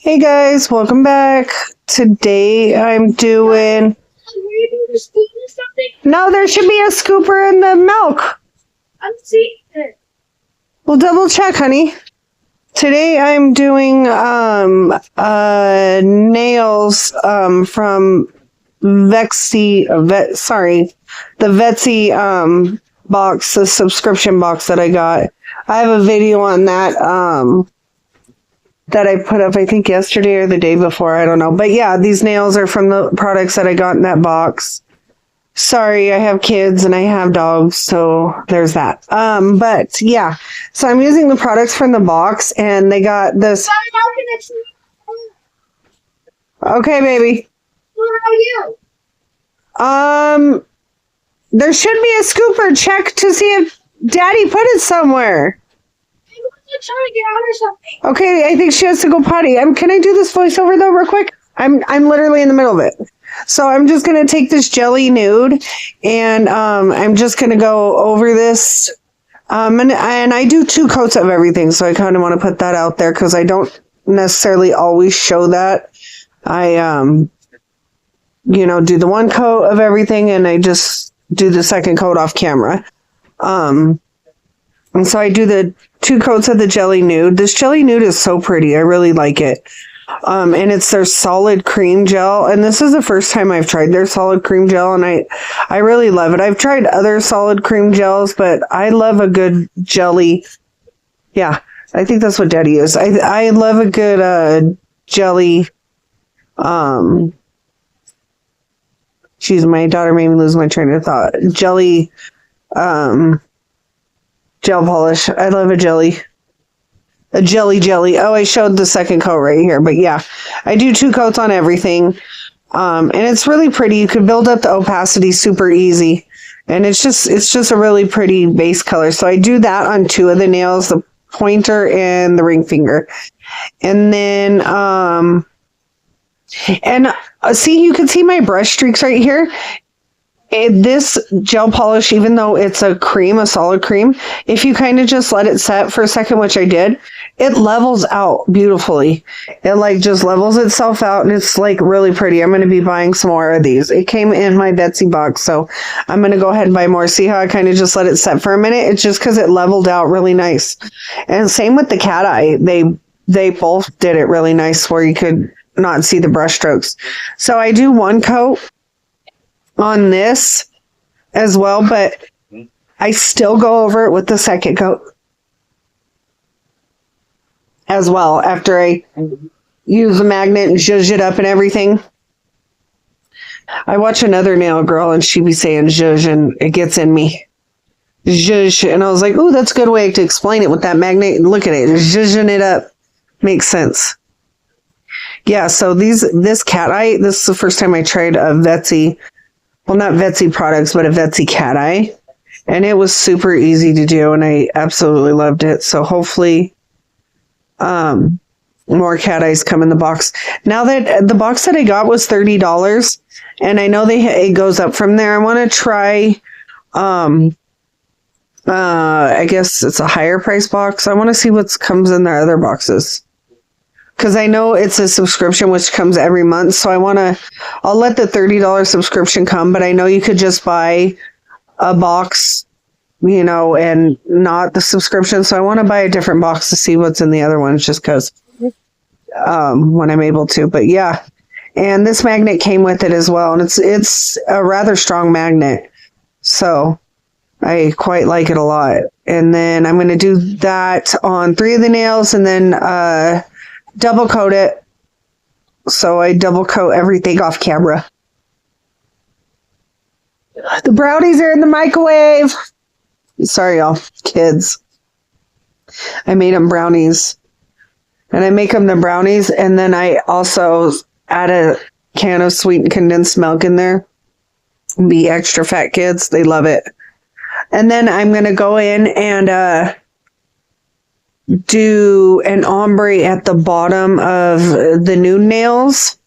Hey guys, welcome back. Today I'm doing... No, there should be a scooper in the milk. I'm seeing it. We'll double check, honey. Today I'm doing nails from the Vettsy box, the subscription box that I got. I have a video on that that I put up, I think yesterday or the day before, I don't know. But yeah, these nails are from the products that I got in that box. Sorry, I have kids and I have dogs, so there's that. But yeah, so I'm using the products from the box, and they got this. Okay, baby. What about you? There should be a scooper. Check to see if Daddy put it somewhere. Maybe we're trying to get out or something. Okay, I think she has to go potty. Can I do this voiceover though, real quick? I'm literally in the middle of it. So I'm just gonna take this jelly nude, and I'm just gonna go over this. And I do 2 coats of everything, so I kind of want to put that out there because I don't necessarily always show that. I do the 1 coat of everything, and I just do the 2nd coat off camera. And so I do the 2 coats of the jelly nude. This jelly nude is so pretty. I really like it. And it's their solid cream gel. And this is the first time I've tried their solid cream gel, and I really love it. I've tried other solid cream gels, but I love a good jelly. Yeah, I think that's what Daddy is. I love a good jelly. Geez, my daughter made me lose my train of thought. Jelly gel polish. I love a jelly. A jelly. Oh, I showed the 2nd coat right here, but yeah, I do 2 coats on everything. And it's really pretty. You can build up the opacity super easy. And it's just a really pretty base color. So I do that on 2 of the nails, the pointer and the ring finger. And then, see, you can see my brush streaks right here. This gel polish, even though it's a solid cream, if you kind of just let it set for a second, which I did, it levels out beautifully. It just levels itself out, and it's really pretty. I'm going to be buying some more of these. It came in my Vettsy box, so I'm going to go ahead and buy more. See how I kind of just let it set for a minute? It's just because it leveled out really nice. And same with the cat eye. They both did it really nice where you could not see the brush strokes. So I do 1 coat on this as well, but I still go over it with the 2nd coat as well after I use the magnet and zhuzh it up and everything. I watch another nail girl, and she be saying zhuzh, and it gets in me. Zhuzh. And I was like, ooh, that's a good way to explain it with that magnet. Look at it, zhuzhing it up. Makes sense. Yeah, so this cat eye, this is the first time I tried a Vettsy. Well, not Vettsy products, but a Vettsy cat eye. And it was super easy to do, and I absolutely loved it. So hopefully more cat eyes come in the box. Now that the box that I got was $30, and I know it goes up from there. I want to try, I guess it's a higher price box. I want to see what comes in their other boxes. Because I know it's a subscription which comes every month, so I'll let the $30 subscription come, but I know you could just buy a box, and not the subscription. So I want to buy a different box to see what's in the other ones, just because when I'm able to. But yeah, and this magnet came with it as well, and it's a rather strong magnet, so I quite like it a lot. And then I'm going to do that on 3 of the nails, and then double coat it. So I double coat everything off camera. The brownies are in the microwave. Sorry, y'all, kids. I made them brownies. And I make them the brownies, and then I also add a can of sweetened condensed milk in there. Be extra fat kids. They love it. And then I'm going to go in and do an ombre at the bottom of the nude nails,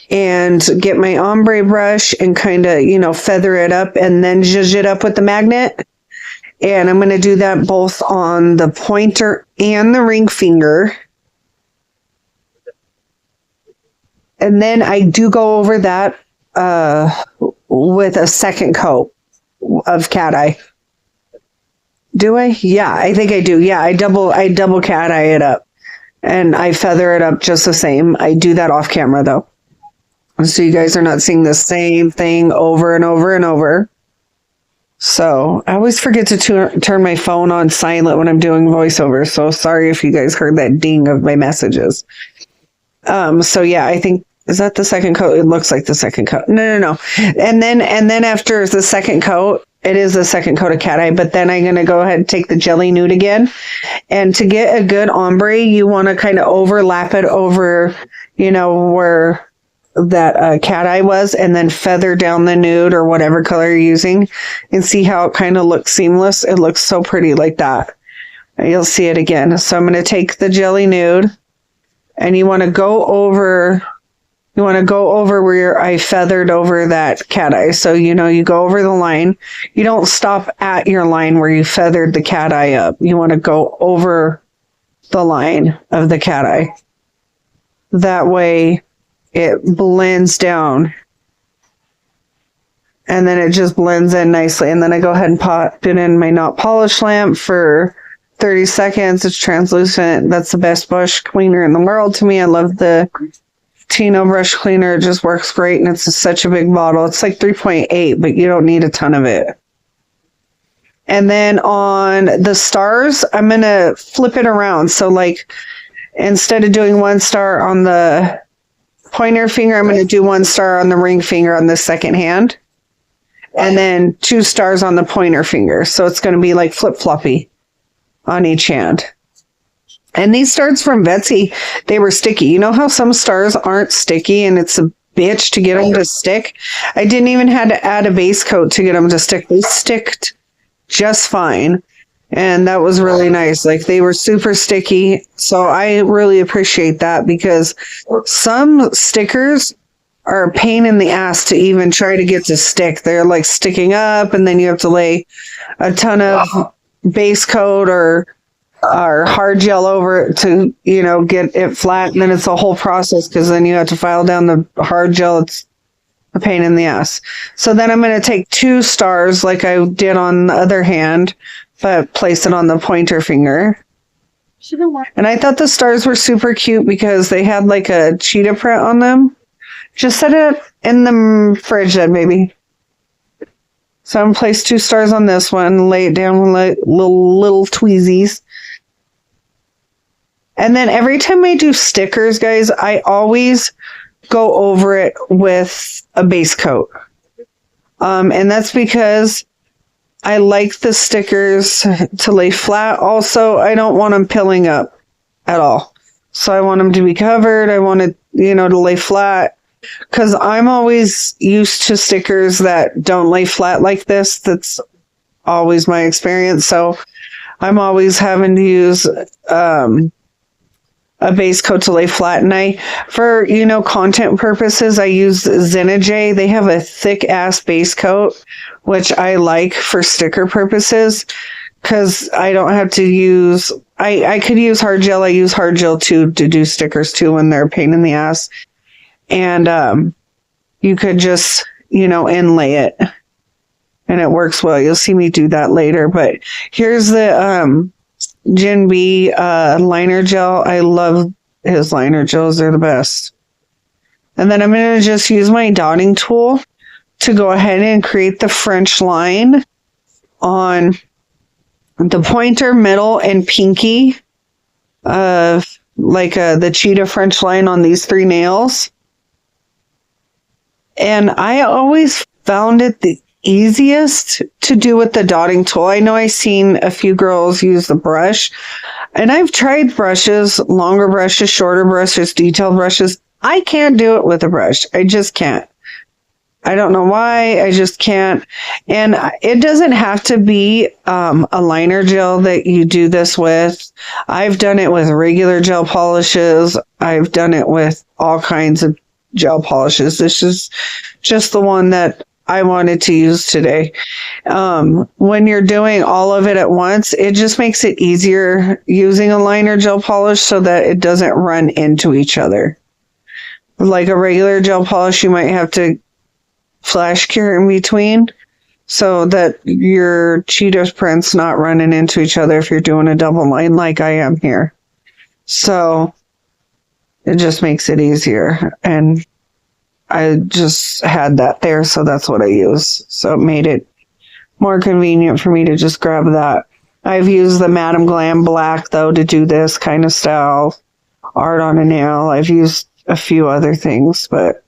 and get my ombre brush and kind of, feather it up, and then zhuzh it up with the magnet. And I'm going to do that both on the pointer and the ring finger. And then I do go over that with a second coat of cat eye. Do I? Yeah, I think I do. Yeah, I double cat eye it up. And I feather it up just the same. I do that off camera though. So you guys are not seeing the same thing over and over and over. So I always forget to turn my phone on silent when I'm doing voiceover. So sorry if you guys heard that ding of my messages. So yeah, I think, is that the second coat? It looks like the second coat. No. And then after the second coat, it is the second coat of cat eye, but then I'm going to go ahead and take the jelly nude again. And to get a good ombre, you want to kind of overlap it over, where that cat eye was, and then feather down the nude or whatever color you're using, and see how it kind of looks seamless. It looks so pretty like that. You'll see it again. So I'm going to take the jelly nude, and you want to go over where I feathered over that cat eye. So, you go over the line. You don't stop at your line where you feathered the cat eye up. You want to go over the line of the cat eye. That way it blends down. And then it just blends in nicely. And then I go ahead and pop it in my not polished lamp for 30 seconds. It's translucent. That's the best brush cleaner in the world to me. I love the Tino brush cleaner. It just works great, and it's such a big bottle. It's like 3.8, but you don't need a ton of it. And then on the stars, I'm going to flip it around. So like, instead of doing 1 star on the pointer finger, I'm going to do 1 star on the ring finger on the second hand, and then 2 stars on the pointer finger. So it's going to be like flip-floppy on each hand. And these stars from Vettsy, they were sticky. You know how some stars aren't sticky and it's a bitch to get them to stick? I didn't even have to add a base coat to get them to stick. They sticked just fine. And that was really nice. Like, they were super sticky. So I really appreciate that, because some stickers are a pain in the ass to even try to get to stick. They're like sticking up, and then you have to lay a ton of base coat or hard gel over it to, get it flat. And then it's a whole process, because then you have to file down the hard gel. It's a pain in the ass. So then I'm going to take 2 stars like I did on the other hand, but place it on the pointer finger. And I thought the stars were super cute because they had like a cheetah print on them. Just set it in the fridge then, maybe. So I'm going to place 2 stars on this one, lay it down with like little tweezies. And then every time I do stickers, guys, I always go over it with a base coat. And that's because I like the stickers to lay flat. Also, I don't want them pilling up at all. So I want them to be covered. I want it, to lay flat. Because I'm always used to stickers that don't lay flat like this. That's always my experience. So I'm always having to use a base coat to lay flat. And for content purposes, I use Xeijayi. They have a thick ass base coat, which I like for sticker purposes, because I don't have to use, I could use hard gel. I use hard gel too to do stickers too when they're a pain in the ass. And you could just, inlay it, and it works well. You'll see me do that later. But here's the Jin B liner gel. I love his liner gels. They're the best. And then I'm going to just use my dotting tool to go ahead and create the French line on the pointer, middle, and pinky of the cheetah French line on these 3 nails. And I always found it the easiest to do with the dotting tool. I know I've seen a few girls use the brush, and I've tried brushes, longer brushes, shorter brushes, detailed brushes. I can't do it with a brush. I just can't. I don't know why. I just can't. And it doesn't have to be a liner gel that you do this with. I've done it with regular gel polishes. I've done it with all kinds of gel polishes. This is just the one that I wanted to use today. When you're doing all of it at once, it just makes it easier using a liner gel polish so that it doesn't run into each other. Like a regular gel polish, you might have to flash cure in between so that your Cheetos prints not running into each other if you're doing a double line like I am here. So it just makes it easier. And I just had that there, so that's what I use. So it made it more convenient for me to just grab that. I've used the Madam Glam Black, though, to do this kind of style art on a nail. I've used a few other things, but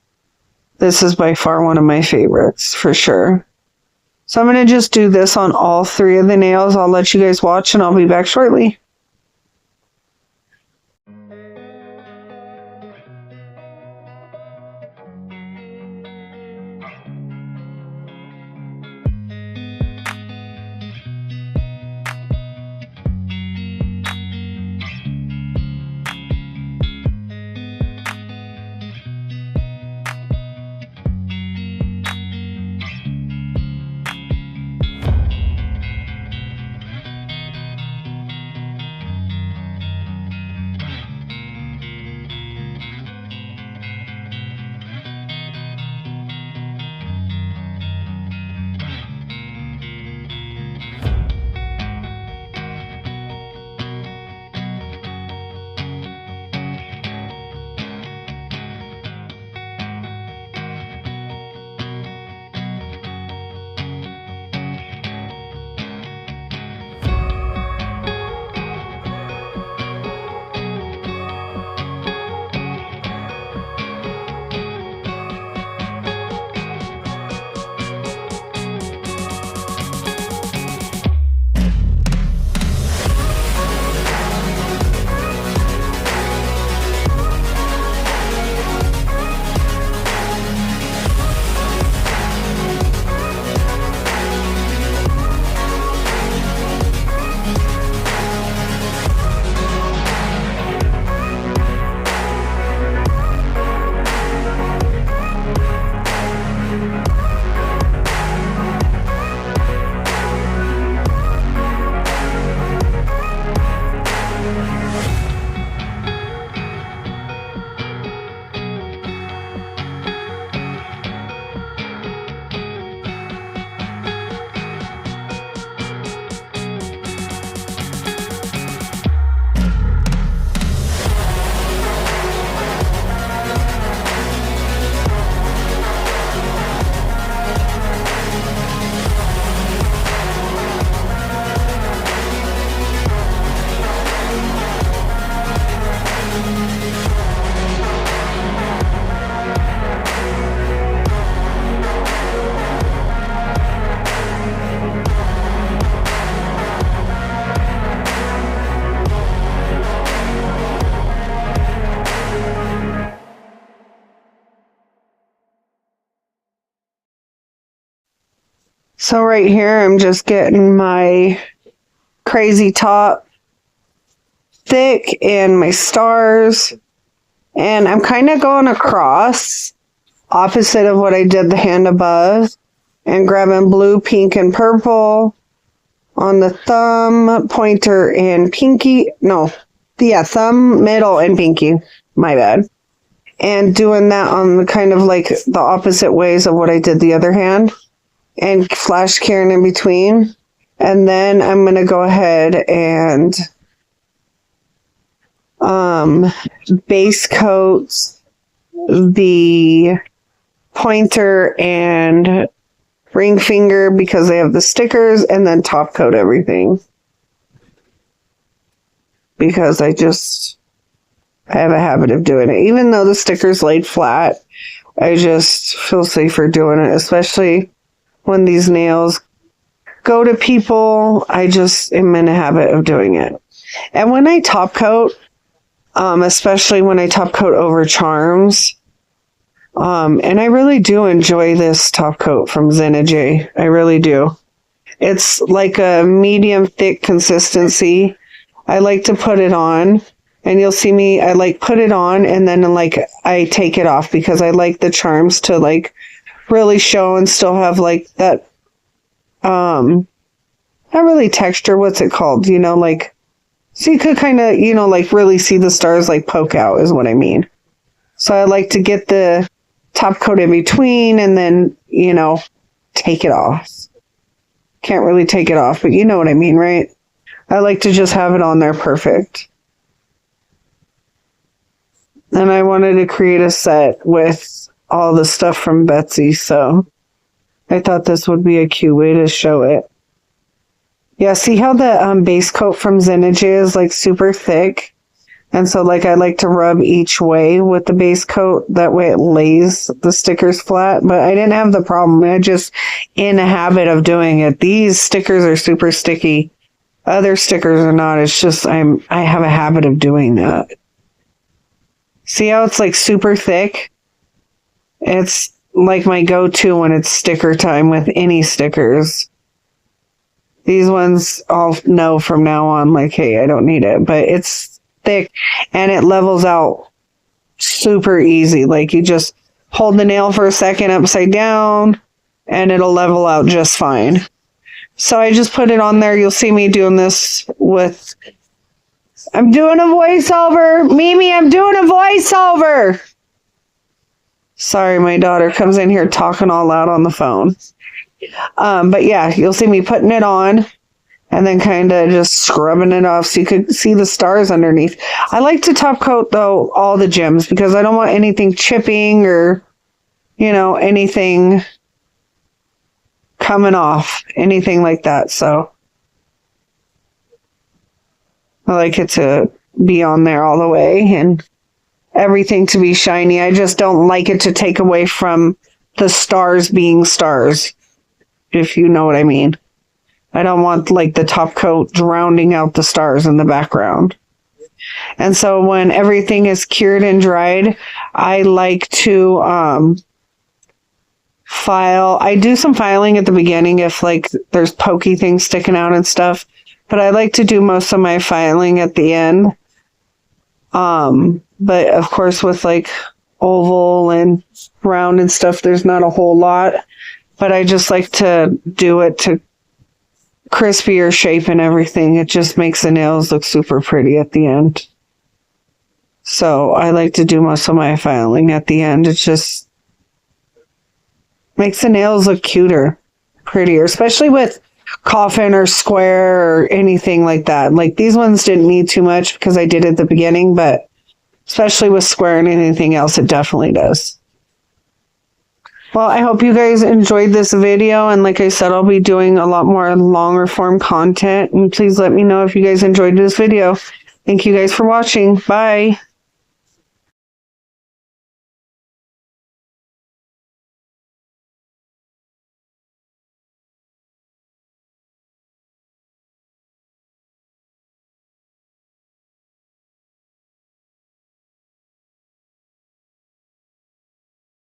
this is by far one of my favorites, for sure. So I'm going to just do this on all 3 of the nails. I'll let you guys watch, and I'll be back shortly. So right here, I'm just getting my crazy top thick and my stars. And I'm kind of going across, opposite of what I did the hand above, and grabbing blue, pink, and purple on the thumb, pointer, and pinky. No, yeah, thumb, middle, and pinky. My bad. And doing that on the kind of like the opposite ways of what I did the other hand. And flash curing in between. And then I'm going to go ahead and base coat the pointer and ring finger because they have the stickers, and then top coat everything. Because I have a habit of doing it. Even though the sticker's laid flat, I just feel safer doing it, especially when these nails go to people. I just am in a habit of doing it. And when I top coat, especially when I top coat over charms, and I really do enjoy this top coat from Xeijayi. I really do. It's like a medium thick consistency. I like to put it on, and you'll see me, I like put it on and then like I take it off because I like the charms to like really show and still have like that, not really texture, what's it called? You know, like, so you could kind of, you know, like really see the stars like poke out is what I mean. So I like to get the top coat in between and then, you know, take it off. Can't really take it off, but you know what I mean, right? I like to just have it on there perfect. And I wanted to create a set with all the stuff from Vettsy, so I thought this would be a cute way to show it. Yeah, see how the base coat from Xeijayi is like super thick? And so like I like to rub each way with the base coat. That way it lays the stickers flat. But I didn't have the problem. I just in a habit of doing it. These stickers are super sticky. Other stickers are not. It's just I have a habit of doing that. See how it's like super thick? It's like my go-to when it's sticker time with any stickers. These ones I'll know from now on, like, hey, I don't need it. But it's thick and it levels out super easy. Like you just hold the nail for a second upside down and it'll level out just fine. So I just put it on there. You'll see me doing this with... I'm doing a voiceover. Mimi, I'm doing a voiceover. Sorry, my daughter comes in here talking all loud on the phone. But yeah, you'll see me putting it on and then kind of just scrubbing it off so you could see the stars underneath. I like to top coat, though, all the gems because I don't want anything chipping or, you know, anything coming off, anything like that. So I like it to be on there all the way and everything to be shiny. I just don't like it to take away from the stars being stars, if you know what I mean. I don't want like the top coat drowning out the stars in the background. And so when everything is cured and dried, I like to file. I do some filing at the beginning if like there's pokey things sticking out and stuff. But I like to do most of my filing at the end. But of course with like oval and round and stuff, there's not a whole lot. But I just like to do it to crispier shape and everything. It just makes the nails look super pretty at the end. So I like to do most of my filing at the end. It just makes the nails look cuter, prettier, especially with coffin or square or anything like that. Like these ones didn't need too much because I did at the beginning, but especially with square and anything else, it definitely does. Well, I hope you guys enjoyed this video, and like I said, I'll be doing a lot more longer form content, and please let me know if you guys enjoyed this video. Thank you guys for watching. Bye.